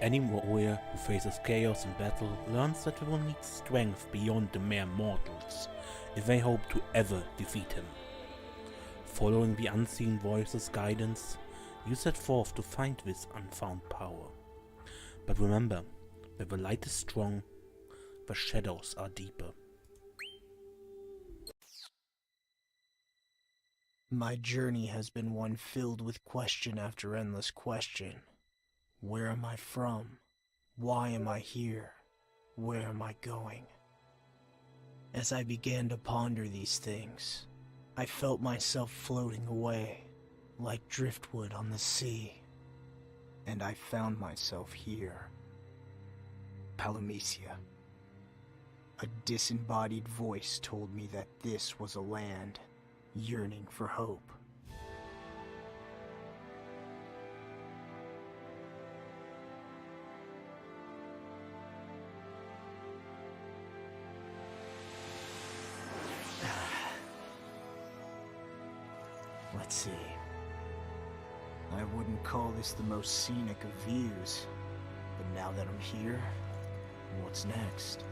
Any warrior who faces chaos in battle learns that they will need strength beyond the mere mortals if they hope to ever defeat him. Following the unseen voice's guidance, you set forth to find this unfound power. But remember, where the light is strong, the shadows are deeper. My journey has been one filled with question after endless question. Where am I from? Why am I here? Where am I going? As I began to ponder these things, I felt myself floating away, like driftwood on the sea. And I found myself here. Palomecia. A disembodied voice told me that this was a land yearning for hope. Let's see. I wouldn't call this the most scenic of views, but now that I'm here, what's next?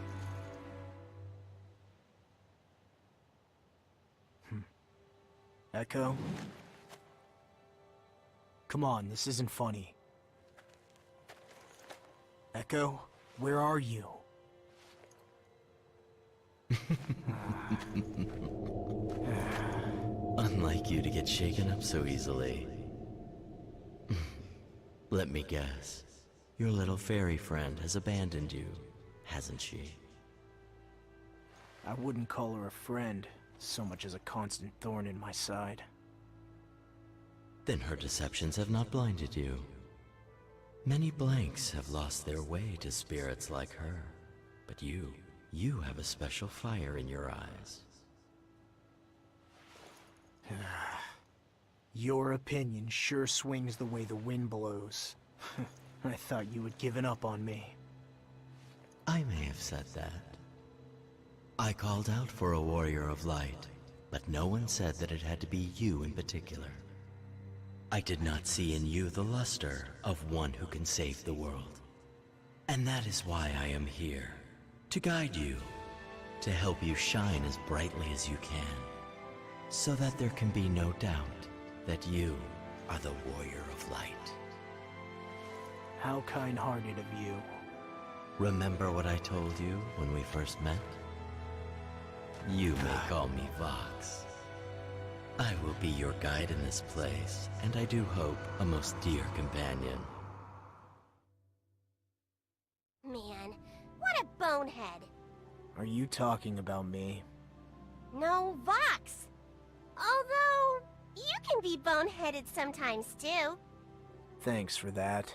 Echo? Come on, this isn't funny. Echo, where are you? Unlike you to get shaken up so easily. Let me guess. Your little fairy friend has abandoned you, hasn't she? I wouldn't call her a friend, so much as a constant thorn in my side. Then her deceptions have not blinded you. Many blanks have lost their way to spirits like her, but you have a special fire in your eyes. Your opinion sure swings the way the wind blows. I thought you had given up on me. I may have said that. I called out for a warrior of light, but no one said that it had to be you in particular. I did not see in you the luster of one who can save the world. And that is why I am here, to guide you, to help you shine as brightly as you can, so that there can be no doubt that you are the Warrior of Light. How kind-hearted of you. Remember what I told you when we first met? You may call me Vox. I will be your guide in this place, and I do hope a most dear companion. Man, what a bonehead. Are you talking about me? No, Vox. Although, you can be boneheaded sometimes too. Thanks for that.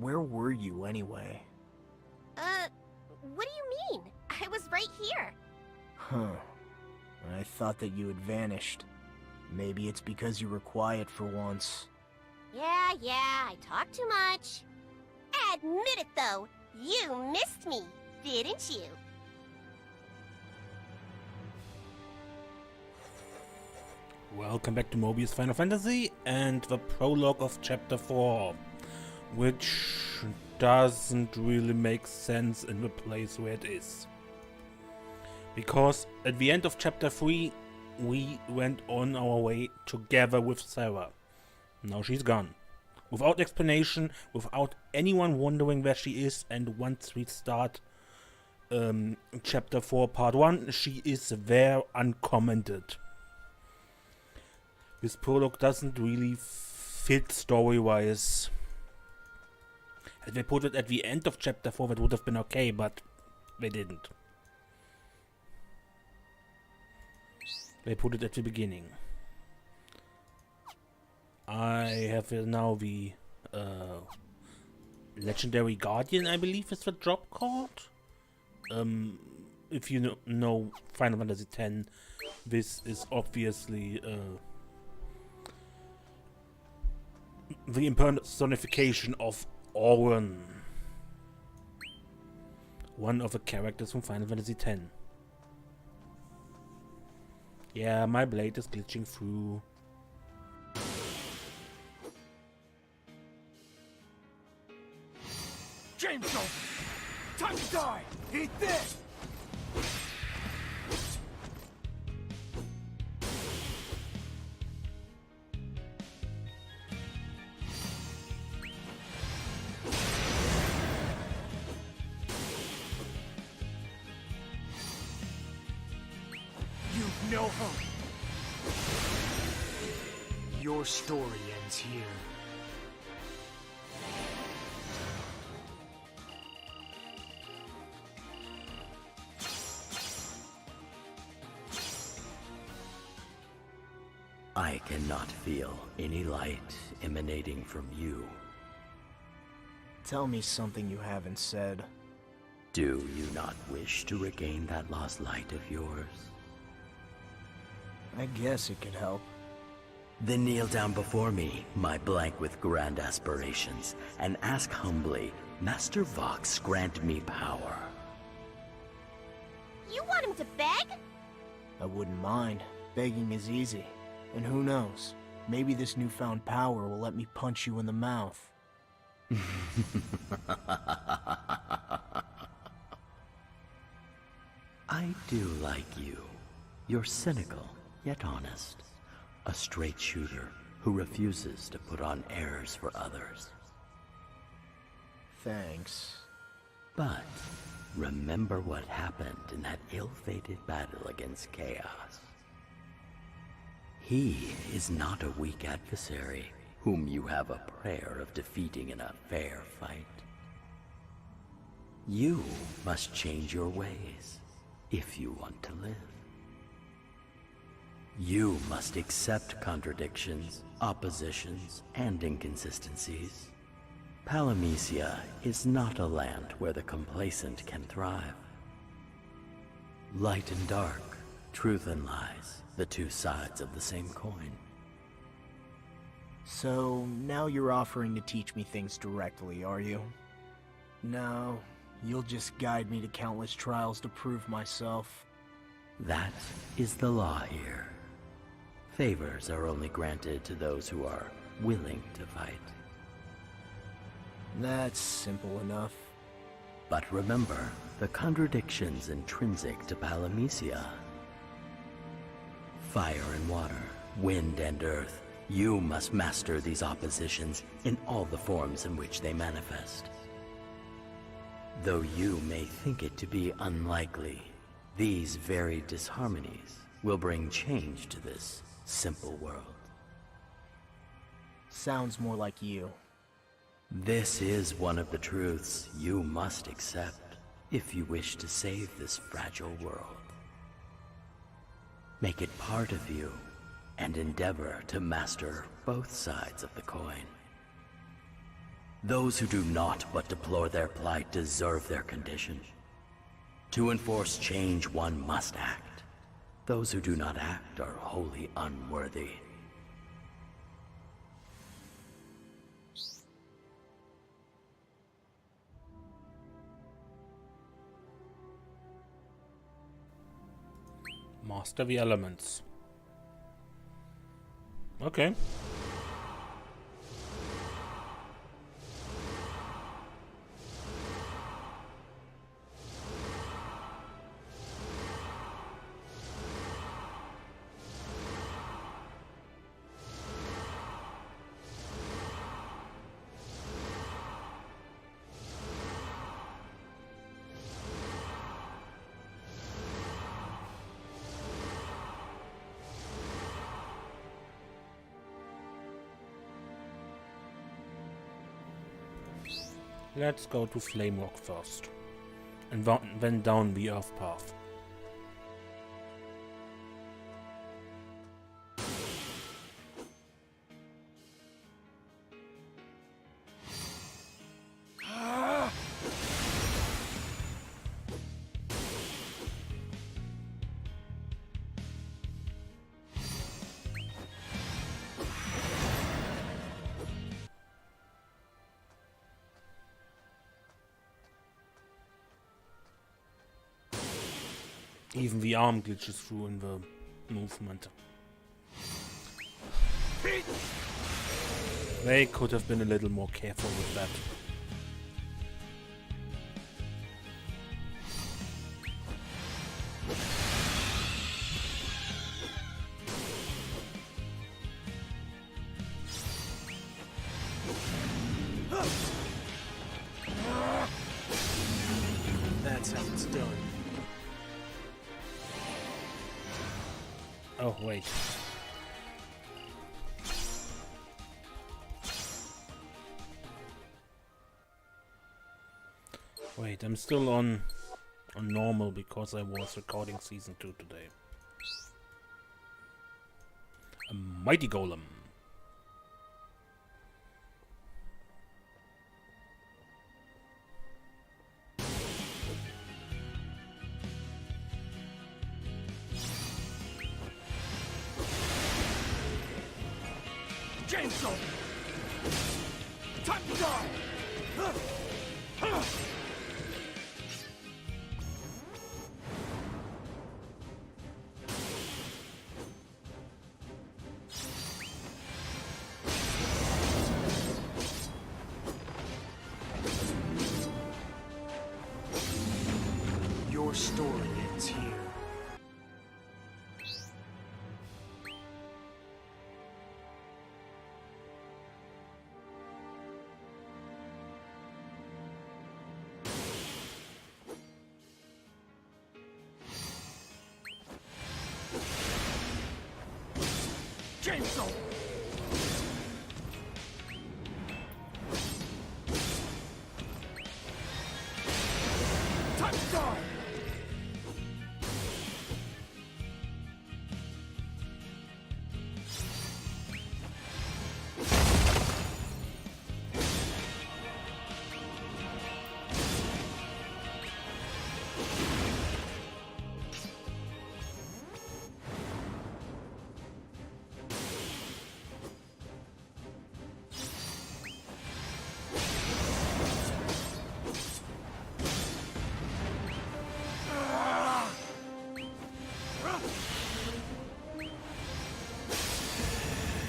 Where were you anyway? What do you mean? I was right here. Huh. I thought that you had vanished. Maybe it's because you were quiet for once. Yeah, I talk too much. Admit it though, you missed me, didn't you? Welcome back to Mobius Final Fantasy and the prologue of Chapter 4, which doesn't really make sense in the place where it is. Because at the end of Chapter 3, we went on our way together with Sarah. Now she's gone. Without explanation, without anyone wondering where she is, and once we start Chapter 4 Part 1, she is there uncommented. This prologue doesn't really fit story-wise. If they put it at the end of Chapter 4, that would have been okay, but they didn't. They put it at the beginning. I have now the Legendary Guardian, I believe is the drop called. If you know Final Fantasy X, this is obviously the impersonification of Auron, one of the characters from Final Fantasy X. Yeah, my blade is glitching through. Game's over! Time to die! Eat this! You've no hope. Your story ends here. I cannot feel any light emanating from you. Tell me something you haven't said. Do you not wish to regain that lost light of yours? I guess it could help. Then kneel down before me, my blank with grand aspirations, and ask humbly, Master Vox, grant me power. You want him to beg? I wouldn't mind. Begging is easy. And who knows? Maybe this newfound power will let me punch you in the mouth. I do like you. You're cynical, yet honest. A straight shooter who refuses to put on airs for others. Thanks. But remember what happened in that ill-fated battle against Chaos. He is not a weak adversary whom you have a prayer of defeating in a fair fight. You must change your ways if you want to live. You must accept contradictions, oppositions, and inconsistencies. Palamecia is not a land where the complacent can thrive. Light and dark, truth and lies, the two sides of the same coin. So, now you're offering to teach me things directly, are you? No, you'll just guide me to countless trials to prove myself. That is the law here. Favors are only granted to those who are willing to fight. That's simple enough. But remember the contradictions intrinsic to Palamecia. Fire and water, wind and earth. You must master these oppositions in all the forms in which they manifest. Though you may think it to be unlikely, these varied disharmonies will bring change to this simple world. Sounds more like you. This is one of the truths you must accept if you wish to save this fragile world. Make it part of you and endeavor to master both sides of the coin. Those who do not but deplore their plight deserve their condition. To enforce change, one must act. Those who do not act are wholly unworthy. Master the elements. Okay. Let's go to Flame Rock first, and then down the Earth path. Even the arm glitches through in the movement. They could have been a little more careful with that. Oh, wait. Wait, I'm still on normal because I was recording season 2 today. A mighty golem. Chainsaw! Time to die! Your story ends here. Chainsaw! Time to die!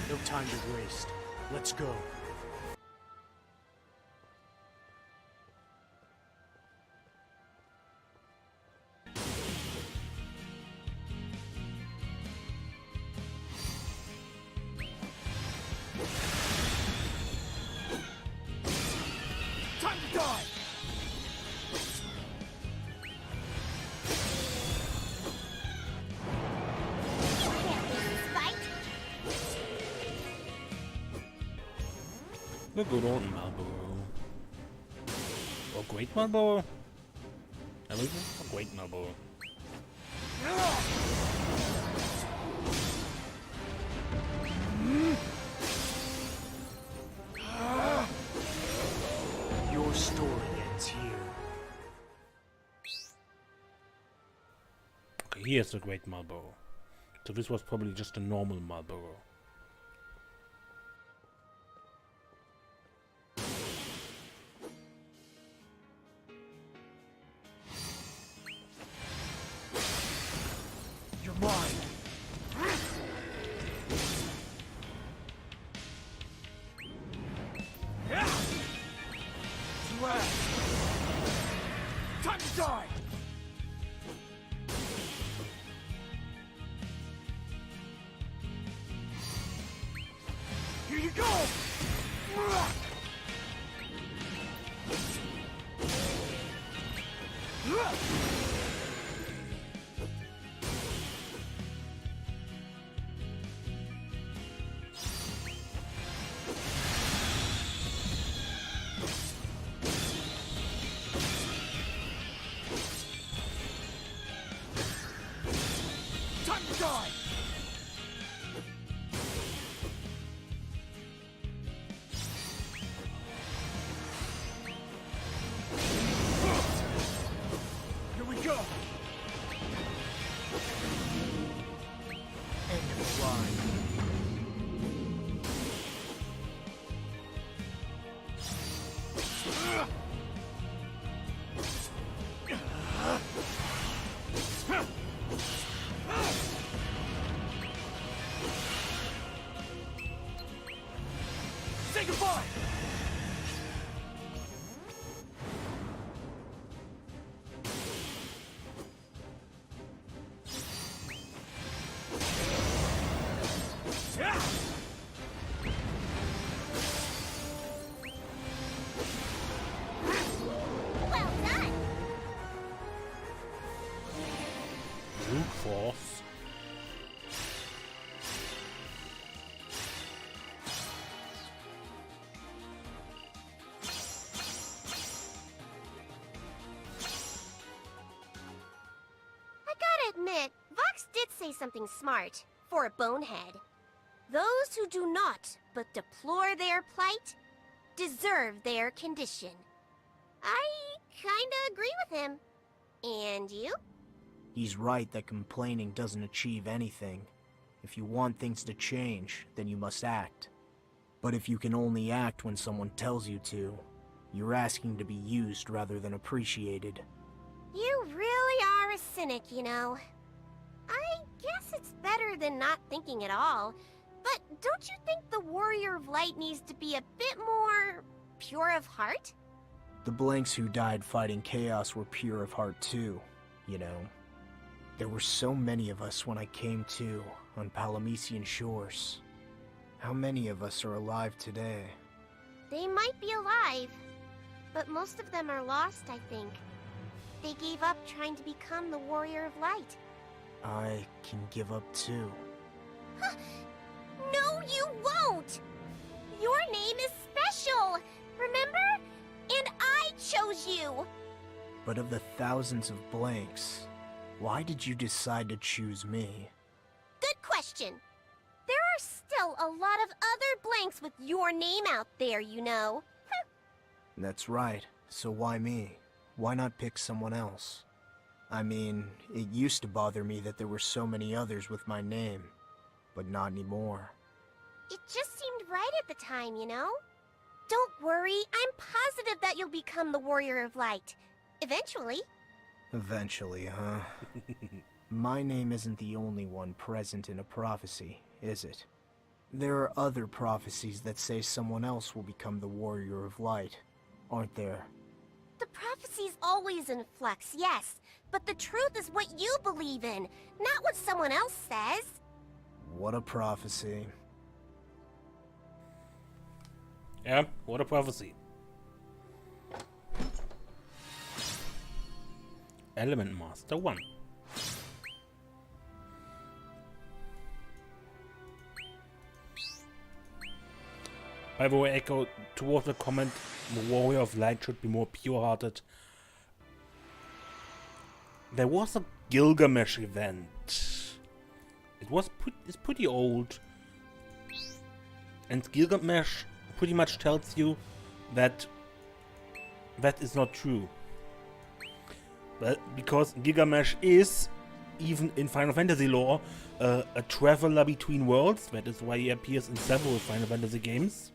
No time to waste. Let's go. Time to die! Can't lose this fight. The good old Marlboro. Or Great Marlboro? Everything? Or Great Marlboro. Your story ends here. Okay, here's the Great Marlboro. So this was probably just a normal Marlboro. You're mine. Blast. Time to die. Here you go. Time to die. Here we go. End of the line. Say goodbye. say something smart for a bonehead. Those who do not but deplore their plight deserve their condition. I kinda agree with him. And you? He's right that complaining doesn't achieve anything. If you want things to change, then you must act. But if you can only act when someone tells you to, you're asking to be used rather than appreciated. You really are a cynic, you know. I guess it's better than not thinking at all. But don't you think the Warrior of Light needs to be a bit more pure of heart? The Blanks who died fighting chaos were pure of heart too, you know. There were so many of us when I came to on Palamecian shores. How many of us are alive today? They might be alive, but most of them are lost, I think. They gave up trying to become the Warrior of Light. I can give up too. No, you won't! Your name is special, remember? And I chose you! But of the thousands of Blanks, why did you decide to choose me? Good question. There are still a lot of other Blanks with your name out there, you know. That's right, so why me? Why not pick someone else? I mean, it used to bother me that there were so many others with my name, but not anymore. It just seemed right at the time, you know? Don't worry, I'm positive that you'll become the Warrior of Light. Eventually. Eventually, huh? My name isn't the only one present in a prophecy, is it? There are other prophecies that say someone else will become the Warrior of Light, aren't there? The prophecy's always in flux, yes. But the truth is what you believe in, not what someone else says. What a prophecy. Yeah, what a prophecy. Element Master 1. By the way, echo towards the comment, the Warrior of Light should be more pure-hearted. There was a Gilgamesh event. It's pretty old. And Gilgamesh pretty much tells you that that is not true. But because Gilgamesh is, even in Final Fantasy lore, a traveler between worlds. That is why he appears in several Final Fantasy games.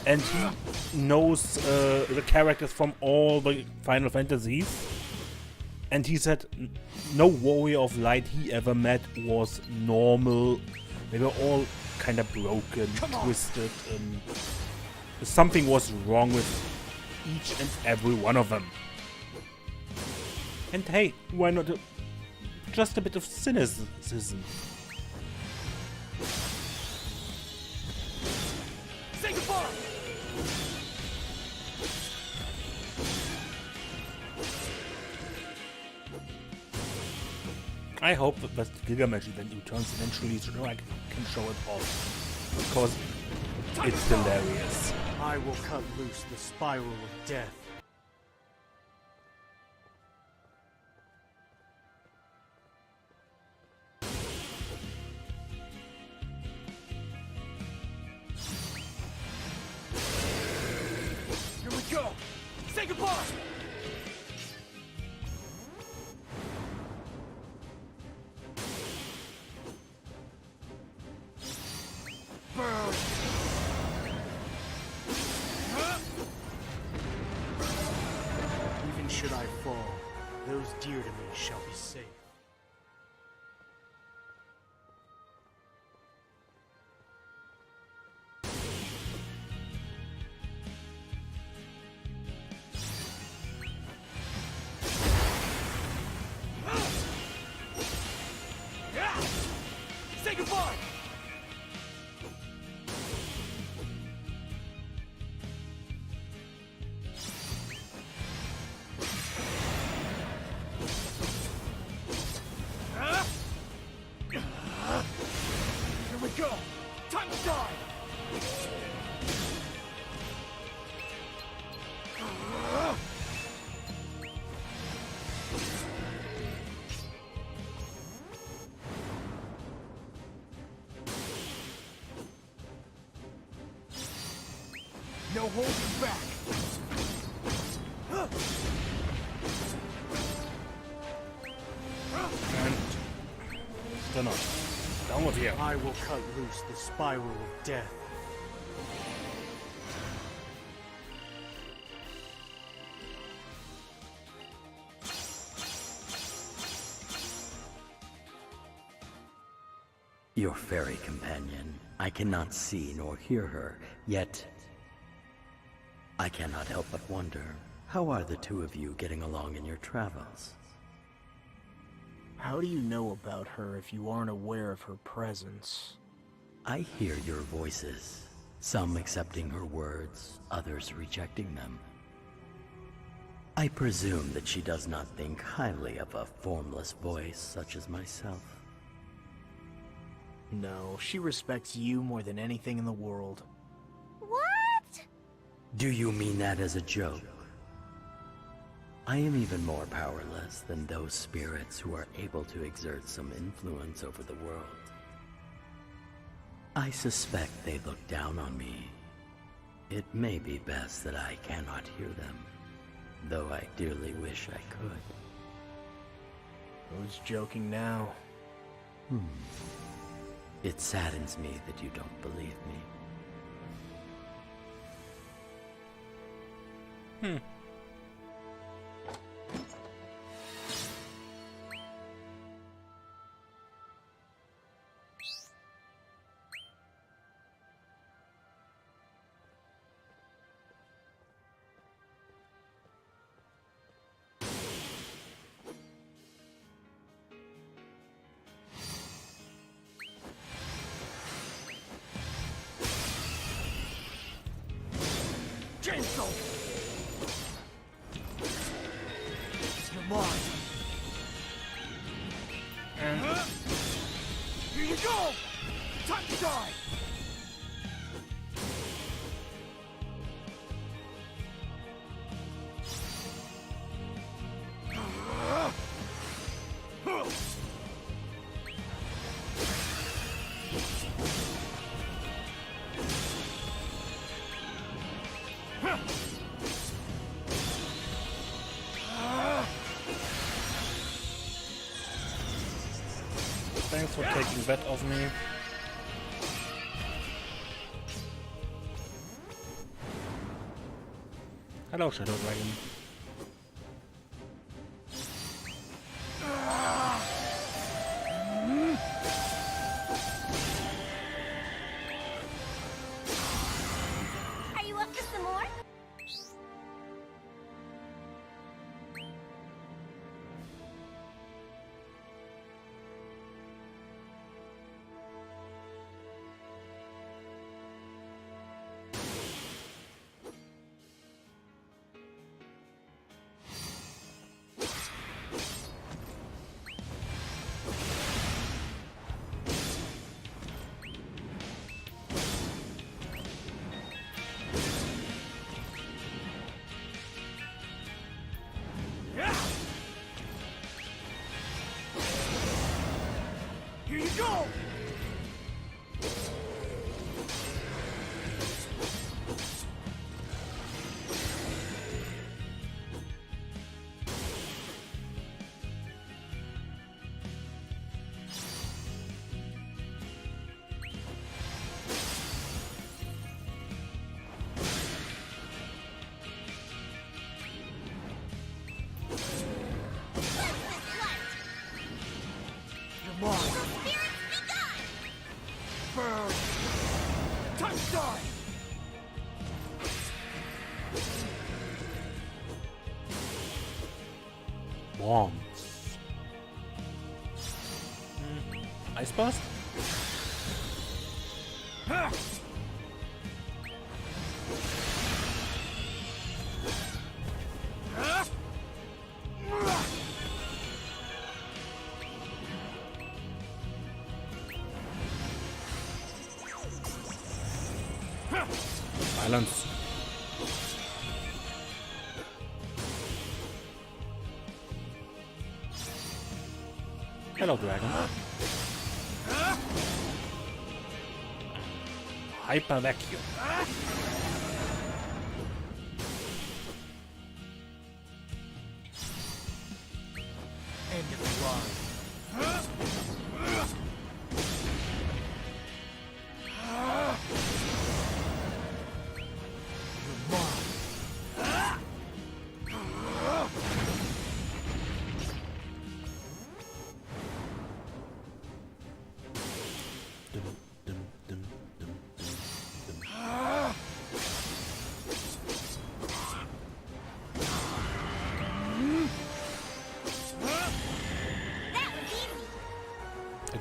And he knows the characters from all the Final Fantasies. And he said no Warrior of Light he ever met was normal. They were all kind of broken, twisted. Something was wrong with each and every one of them. And hey, why not just a bit of cynicism? Say goodbye! I hope that the Gilgamesh event returns eventually so I can show it off. Because it's hilarious. I will cut loose the spiral of death. Here we go! Say goodbye! Burn! Even should I fall, those dear to me shall be safe. Say goodbye! Here we go! Time to die! No holding back! And... still not. Down with here. I will cut loose the spiral of death. Your fairy companion. I cannot see nor hear her, yet I cannot help but wonder, how are the two of you getting along in your travels? How do you know about her if you aren't aware of her presence? I hear your voices, some accepting her words, others rejecting them. I presume that she does not think highly of a formless voice such as myself. No, she respects you more than anything in the world. What? Do you mean that as a joke? I am even more powerless than those spirits who are able to exert some influence over the world. I suspect they look down on me. It may be best that I cannot hear them, though I dearly wish I could. Who's joking now? It saddens me that you don't believe me. Gentle! You're mine! Here you go! Time to die! Thanks for taking that off me. Hello, Shadow Dragon. Are you up for some more? Here you go! You're mine! Spirits be gone! Burn! Time to die! Bombs. Ice Blast? Ha! Ha! Silence. Hello, Dragon. Hyper Vacuum.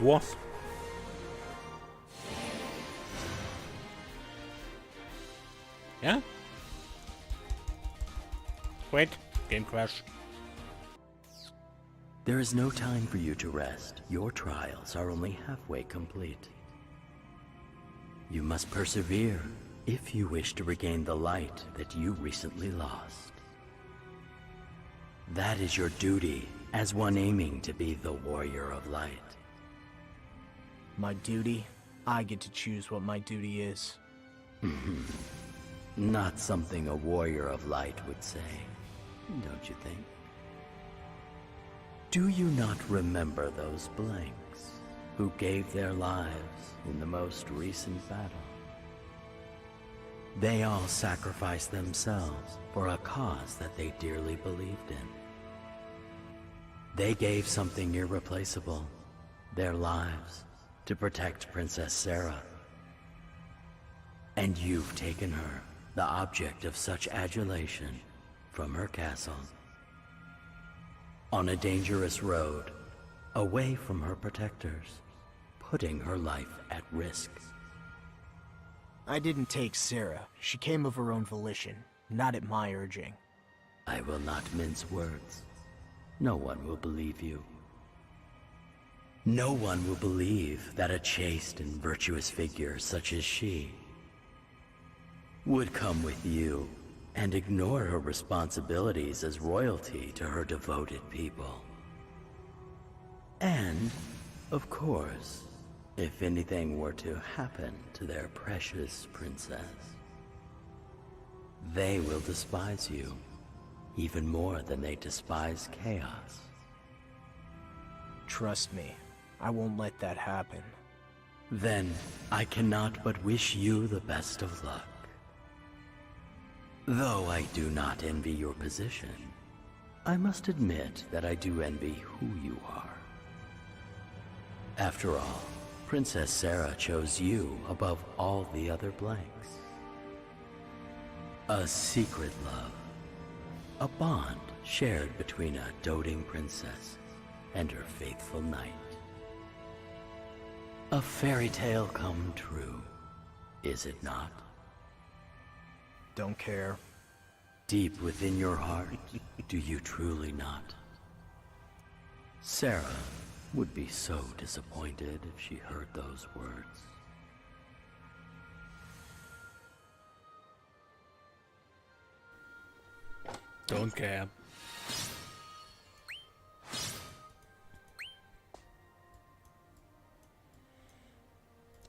It was. Yeah? Wait, game crash. There is no time for you to rest. Your trials are only halfway complete. You must persevere if you wish to regain the light that you recently lost. That is your duty as one aiming to be the Warrior of Light. My duty? I get to choose what my duty is. Not something a Warrior of Light would say, don't you think? Do you not remember those blanks who gave their lives in the most recent battle? They all sacrificed themselves for a cause that they dearly believed in. They gave something irreplaceable, their lives, to protect Princess Sarah. And you've taken her, the object of such adulation, from her castle. On a dangerous road, away from her protectors, putting her life at risk. I didn't take Sarah. She came of her own volition, not at my urging. I will not mince words. No one will believe you. No one will believe that a chaste and virtuous figure such as she would come with you and ignore her responsibilities as royalty to her devoted people. And, of course, if anything were to happen to their precious princess, they will despise you even more than they despise chaos. Trust me, I won't let that happen. Then I cannot but wish you the best of luck. Though I do not envy your position, I must admit that I do envy who you are. After all, Princess Sarah chose you above all the other blanks. A secret love, a bond shared between a doting princess and her faithful knight. A fairy tale come true, is it not? Don't care. Deep within your heart, do you truly not? Sarah would be so disappointed if she heard those words. Don't care.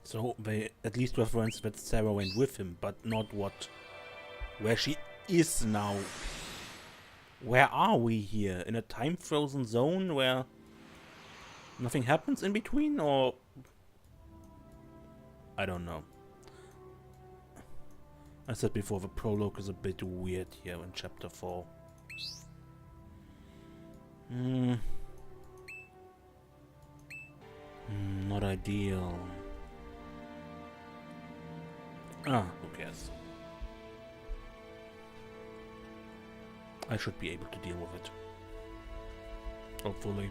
So they at least reference that Sarah went with him, but not where she is now. Where are we here? In a time-frozen zone where nothing happens in between, or I don't know. I said before, the prologue is a bit weird here in chapter 4. Not ideal. Ah, who cares? I should be able to deal with it. Hopefully.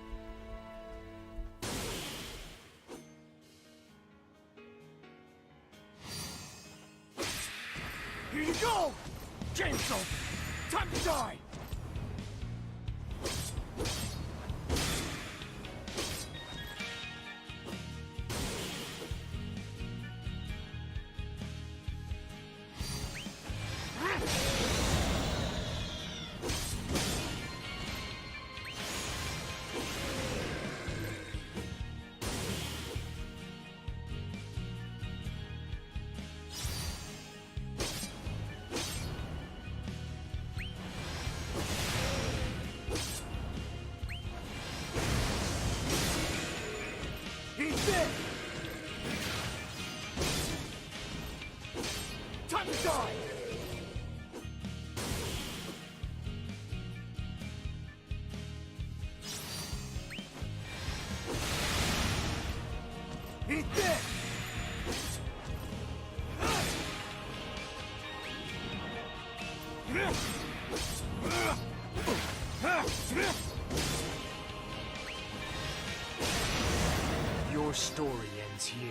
Here you go! Chainsaw! Time to die! He's dead! Time to die! He's dead! Your story ends here.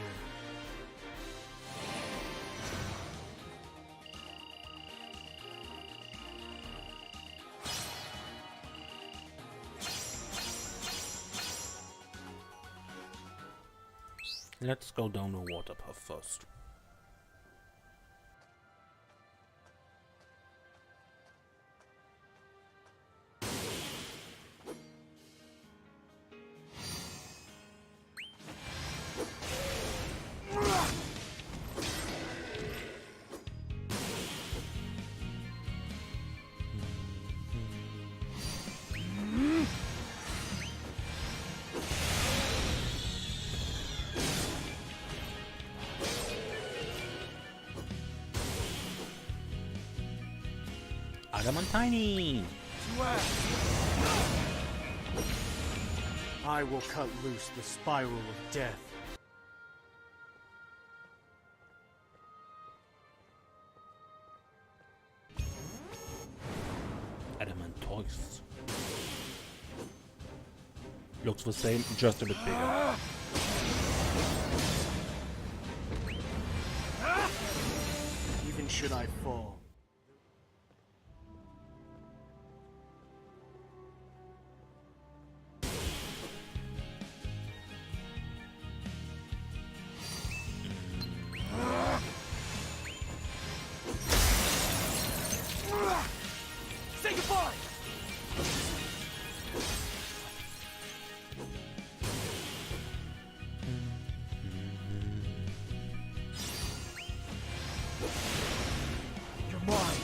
Let's go down the water path first. Adamantine! I will cut loose the spiral of death. Adamantoise. Looks the same, just a bit bigger. Even should I fall, say goodbye! You're mine!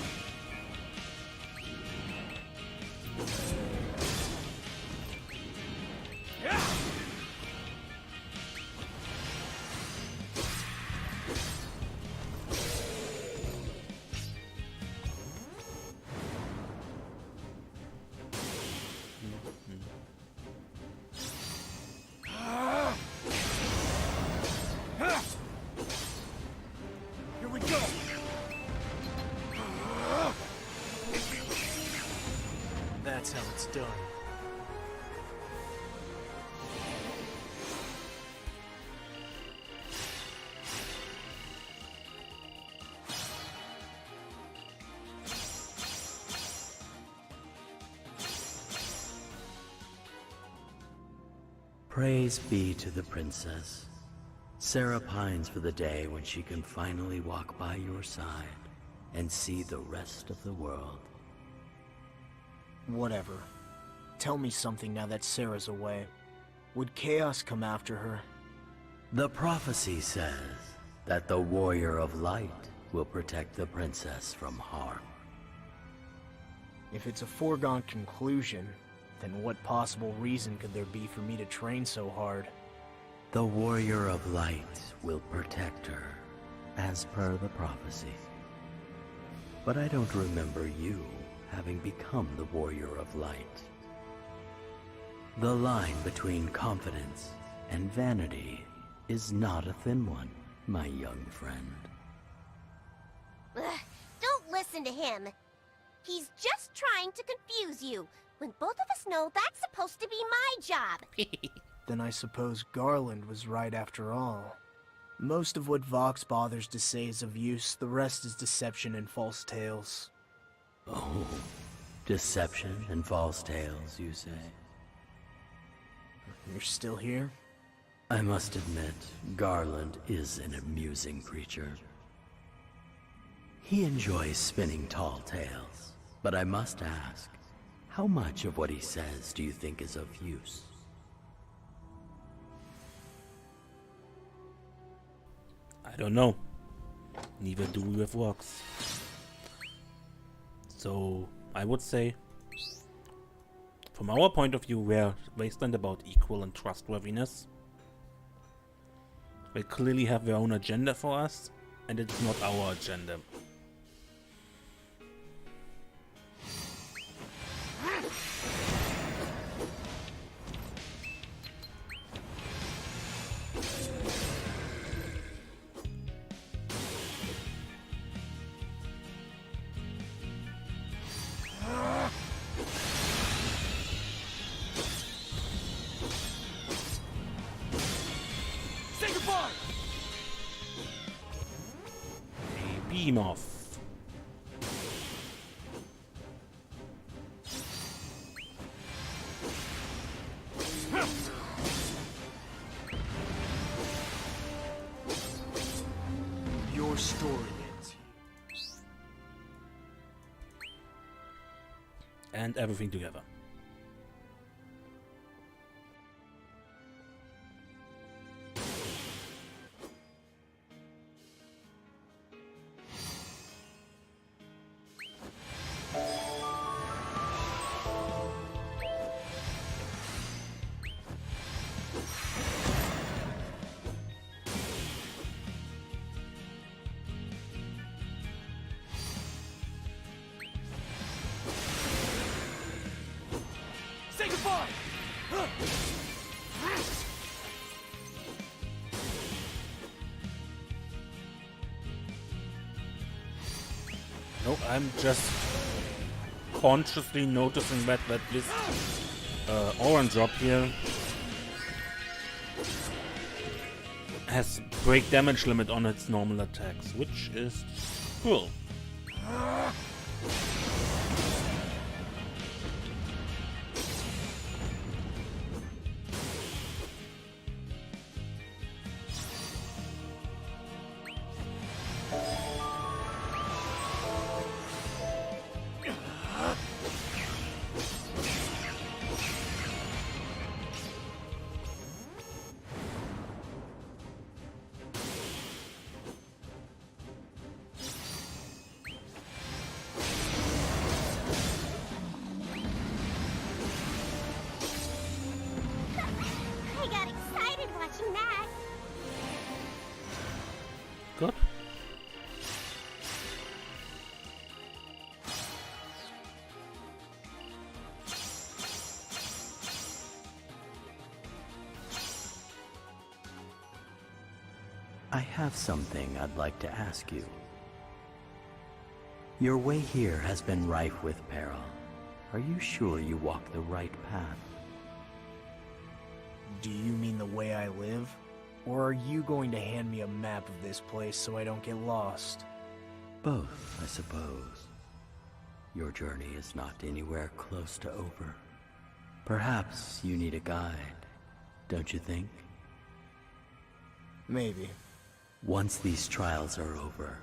Here we go! That's how it's done. Praise be to the princess. Sarah pines for the day when she can finally walk by your side and see the rest of the world. Whatever. Tell me something now that Sarah's away. Would chaos come after her? The prophecy says that the Warrior of Light will protect the princess from harm. If it's a foregone conclusion, then what possible reason could there be for me to train so hard? The Warrior of Light will protect her, as per the prophecy. But I don't remember you having become the Warrior of Light. The line between confidence and vanity is not a thin one, my young friend. Ugh, don't listen to him. He's just trying to confuse you, when both of us know that's supposed to be my job. Then I suppose Garland was right after all. Most of what Vox bothers to say is of use, the rest is deception and false tales. Oh, deception and false tales, you say? You're still here? I must admit, Garland is an amusing creature. He enjoys spinning tall tales, but I must ask, how much of what he says do you think is of use? I don't know. Neither do we with Vox. So, I would say, from our point of view, we're wasteland about equal and trustworthiness. They clearly have their own agenda for us, and it's not our agenda. Behemoth. Your story ends here. And everything together. Say goodbye! No, I'm just consciously noticing that this orange drop here has break damage limit on its normal attacks, which is cool. I got excited watching that. Good. I have something I'd like to ask you. Your way here has been rife with peril. Are you sure you walk the right path? Do you mean the way I live? Or are you going to hand me a map of this place so I don't get lost? Both, I suppose. Your journey is not anywhere close to over. Perhaps you need a guide, don't you think? Maybe. Once these trials are over,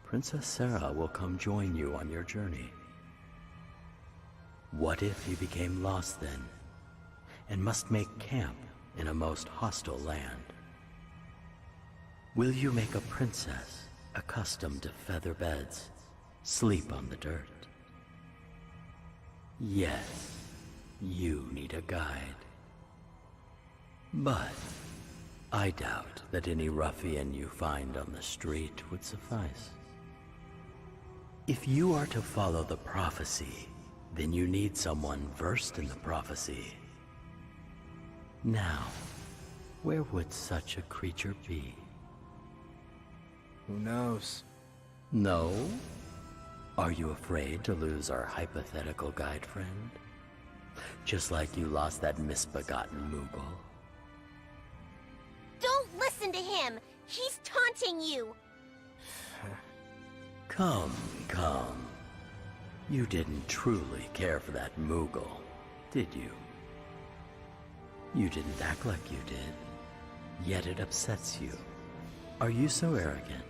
Princess Sarah will come join you on your journey. What if you became lost then, and must make camp in a most hostile land? Will you make a princess accustomed to feather beds, sleep on the dirt? Yes, you need a guide. But I doubt that any ruffian you find on the street would suffice. If you are to follow the prophecy, then you need someone versed in the prophecy. Now, where would such a creature be? Who knows? No? Are you afraid to lose our hypothetical guide friend? Just like you lost that misbegotten Moogle. Don't listen to him. He's taunting you. Come, come. You didn't truly care for that Moogle, did you? You didn't act like you did, yet it upsets you. Are you so arrogant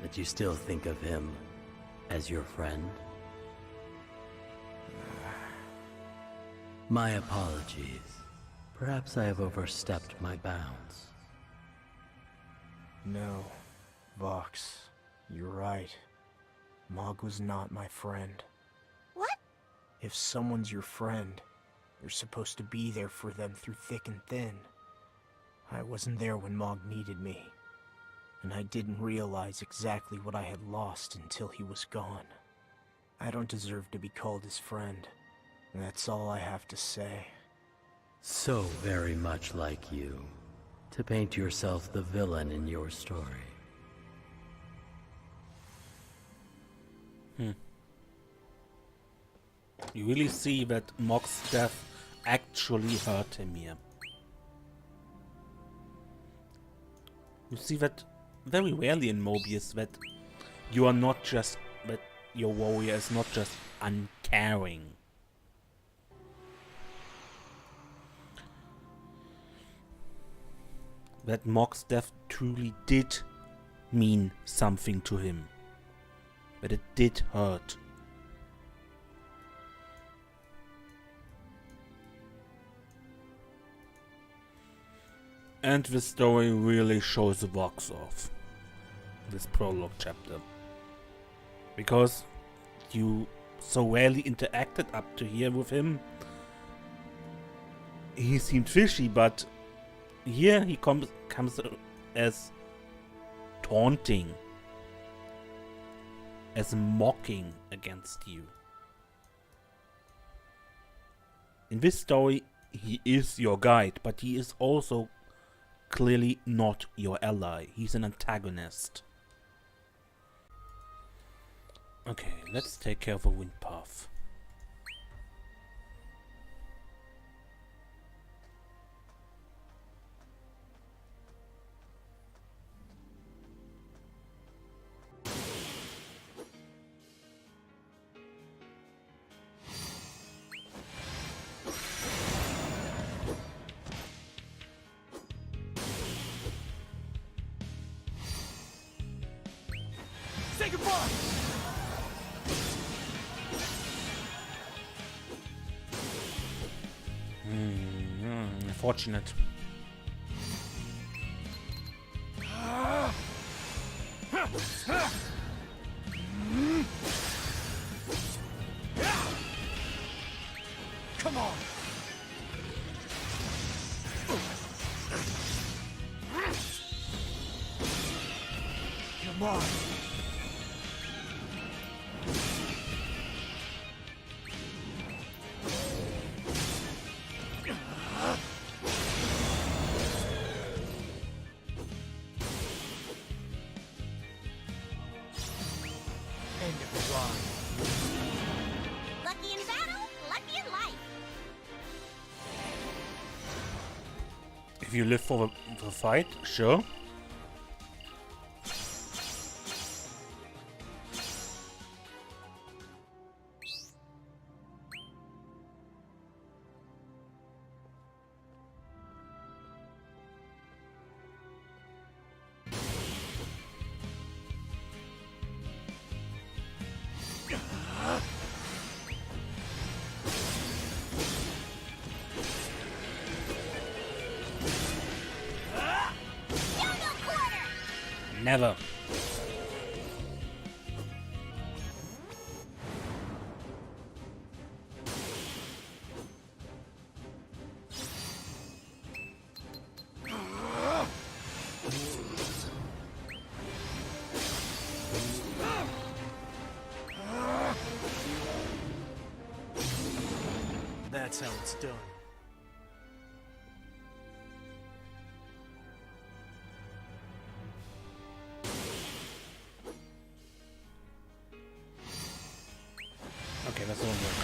that you still think of him as your friend? My apologies. Perhaps I have overstepped my bounds. No, Vox, you're right. Mog was not my friend. What? If someone's your friend, you're supposed to be there for them through thick and thin. I wasn't there when Mog needed me, and I didn't realize exactly what I had lost until he was gone. I don't deserve to be called his friend, and that's all I have to say. So very much like you, to paint yourself the villain in your story. You really see that Mog's death actually hurt him here. You see that very rarely in Mobius, that you are not just, that your warrior is not just uncaring. That Mock's death truly did mean something to him. But it did hurt. And the story really shows Vox off. This prologue chapter. Because you so rarely interacted up to here with him. He seemed fishy, but here he comes as taunting, as mocking against you. In this story, he is your guide, but he is also clearly not your ally. He's an antagonist. Okay, let's take care of a wind path. Say goodbye! Unfortunate. Come on! Come on! End of the ride. Lucky in battle, lucky in life. If you live for the fight, sure. Never. That's how it's done. Okay, that's all good.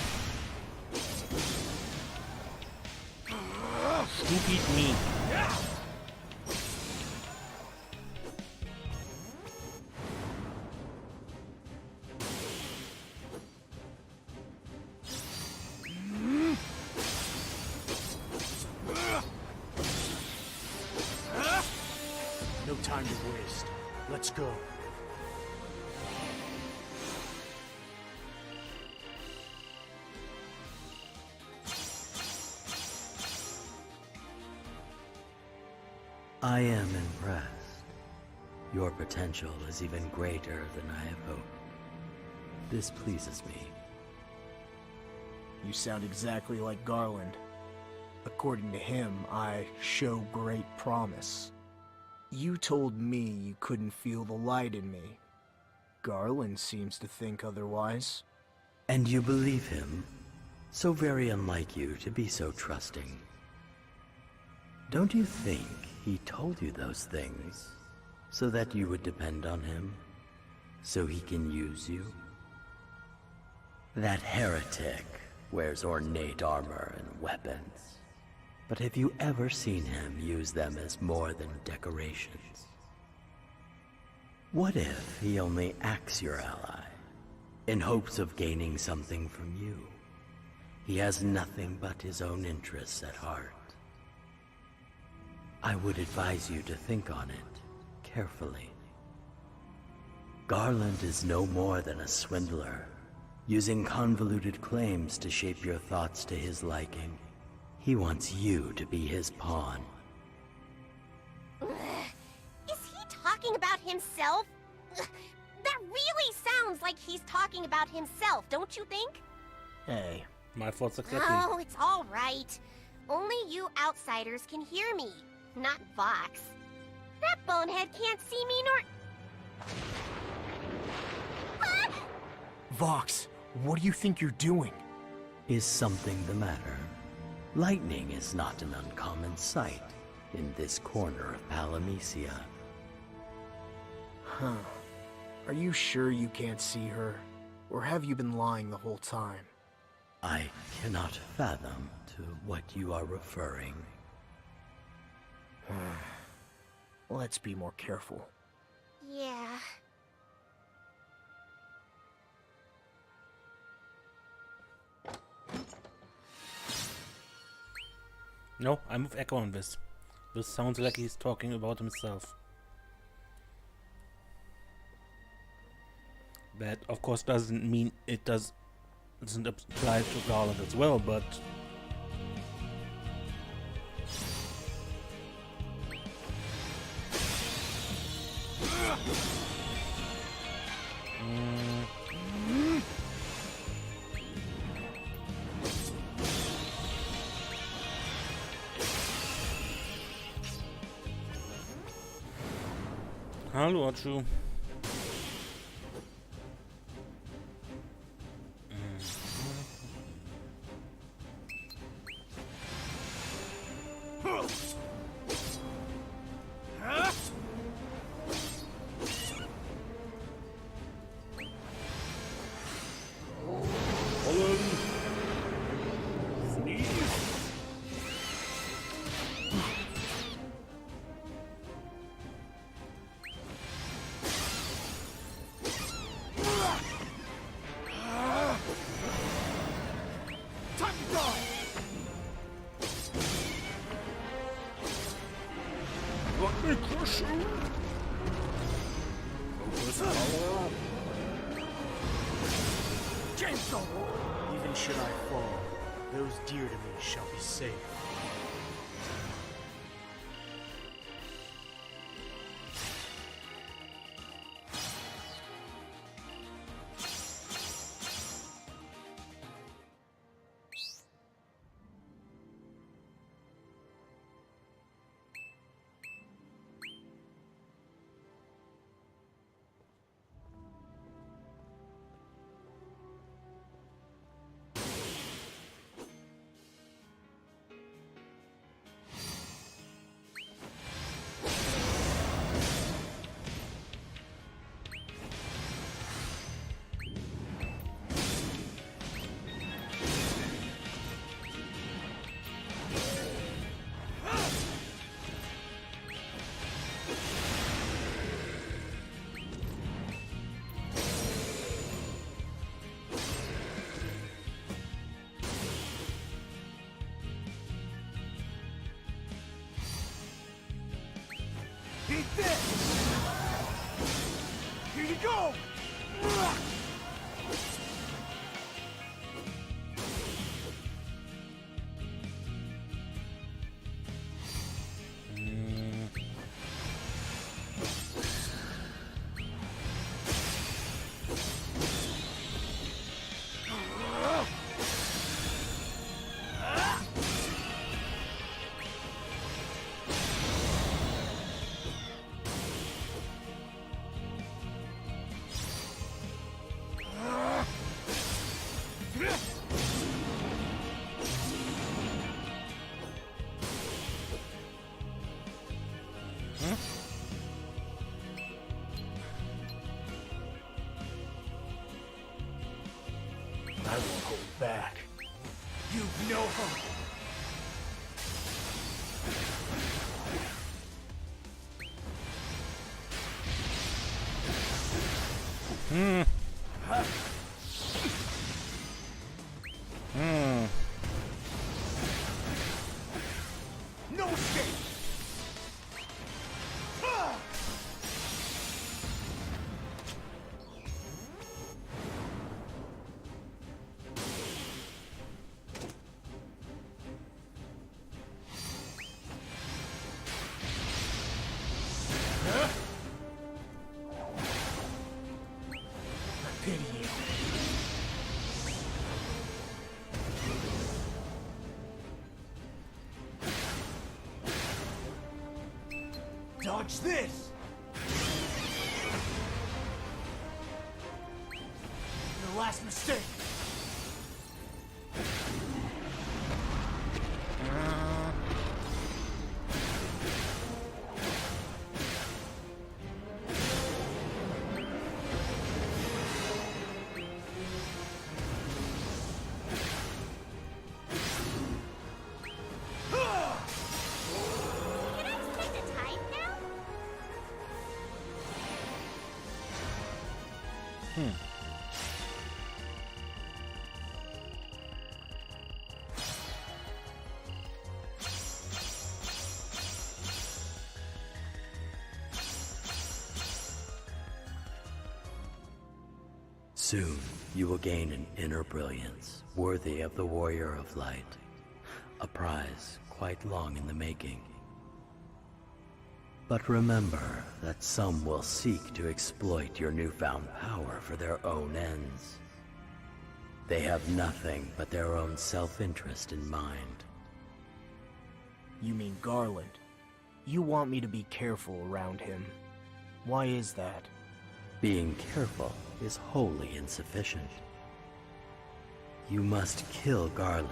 Stupid me. No time to waste. Let's go. I am impressed. Your potential is even greater than I have hoped. This pleases me. You sound exactly like Garland. According to him, I show great promise. You told me you couldn't feel the light in me. Garland seems to think otherwise. And you believe him? So very unlike you to be so trusting. Don't you think he told you those things so that you would depend on him? So he can use you? That heretic wears ornate armor and weapons. But have you ever seen him use them as more than decorations? What if he only acts your ally, in hopes of gaining something from you? He has nothing but his own interests at heart. I would advise you to think on it carefully. Garland is no more than a swindler, using convoluted claims to shape your thoughts to his liking. He wants you to be his pawn. Is he talking about himself? That really sounds like he's talking about himself, don't you think? Hey, My thoughts exactly. Oh, it's all right. Only you outsiders can hear me, not Vox. That bonehead can't see me nor... Ah! Vox, what do you think you're doing? Is something the matter? Lightning is not an uncommon sight in this corner of Palamecia. Huh. Are you sure you can't see her? Or have you been lying the whole time? I cannot fathom to what you are referring. Let's be more careful. Yeah. No, I'm with Echo on this. This sounds like he's talking about himself. That, of course, doesn't mean it doesn't apply to Garland as well, but... Hallo, Achu. Even should I fall, those dear to me shall be safe. Eat this! Here you go! I won't hold back. You've no hope. Hmm. No escape! Pity you. Dodge this! Your last mistake! Can I expect a time now? Soon, you will gain an inner brilliance worthy of the Warrior of Light, a prize quite long in the making. But remember that some will seek to exploit your newfound power for their own ends. They have nothing but their own self-interest in mind. You mean Garland? You want me to be careful around him. Why is that? Being careful is wholly insufficient. You must kill Garland.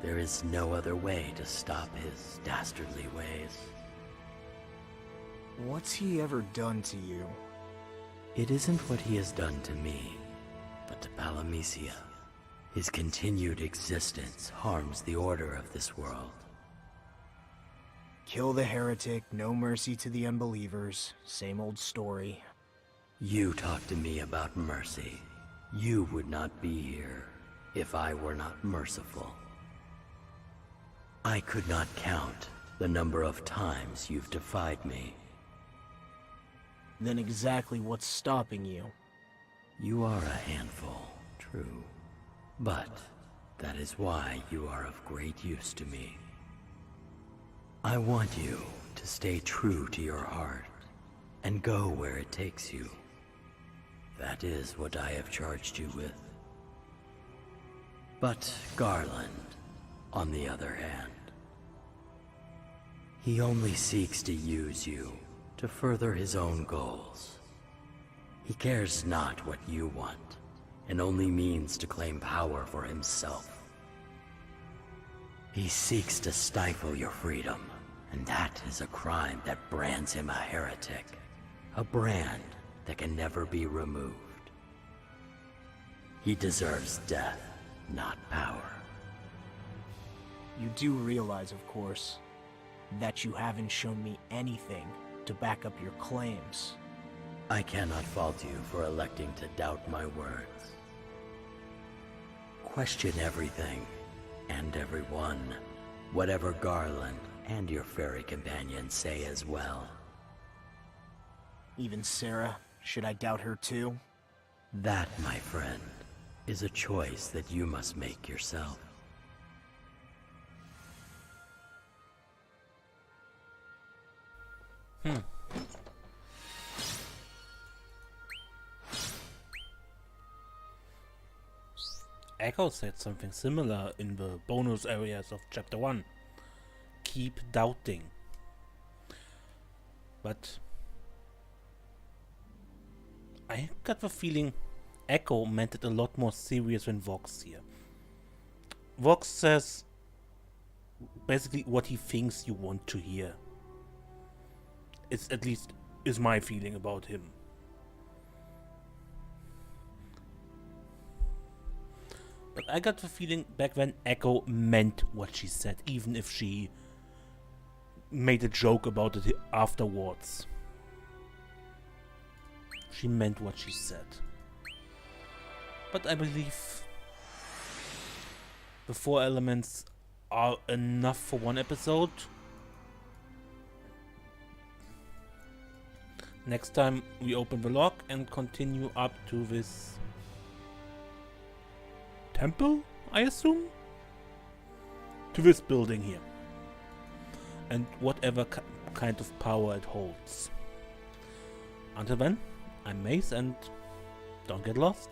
There is no other way to stop his dastardly ways. What's he ever done to you? It isn't what he has done to me, but to Palamisia. His continued existence harms the order of this world. Kill the heretic, no mercy to the unbelievers. Same old story. You talk to me about mercy. You would not be here if I were not merciful. I could not count the number of times you've defied me. Then exactly what's stopping you? You are a handful, true. But that is why you are of great use to me. I want you to stay true to your heart and go where it takes you. That is what I have charged you with. But Garland, on the other hand, he only seeks to use you to further his own goals. He cares not what you want, and only means to claim power for himself. He seeks to stifle your freedom, and that is a crime that brands him a heretic. A brand that can never be removed. He deserves death, not power. You do realize, of course, that you haven't shown me anything to back up your claims. I cannot fault you for electing to doubt my words. Question everything, and everyone, whatever Garland and your fairy companions say as well. Even Sarah, should I doubt her too? That, my friend, is a choice that you must make yourself. Echo said something similar in the bonus areas of Chapter 1. Keep doubting. But I got the feeling Echo meant it a lot more serious than Vox here. Vox says basically what he thinks you want to hear. It's at least is my feeling about him. But I got the feeling back then Echo meant what she said, even if she made a joke about it afterwards. she meant what she said. But I believe the 4 elements are enough for one episode. Next time we open the lock and continue up to this temple, I assume? To this building here. And whatever kind of power it holds. Until then, I'm Mace and don't get lost.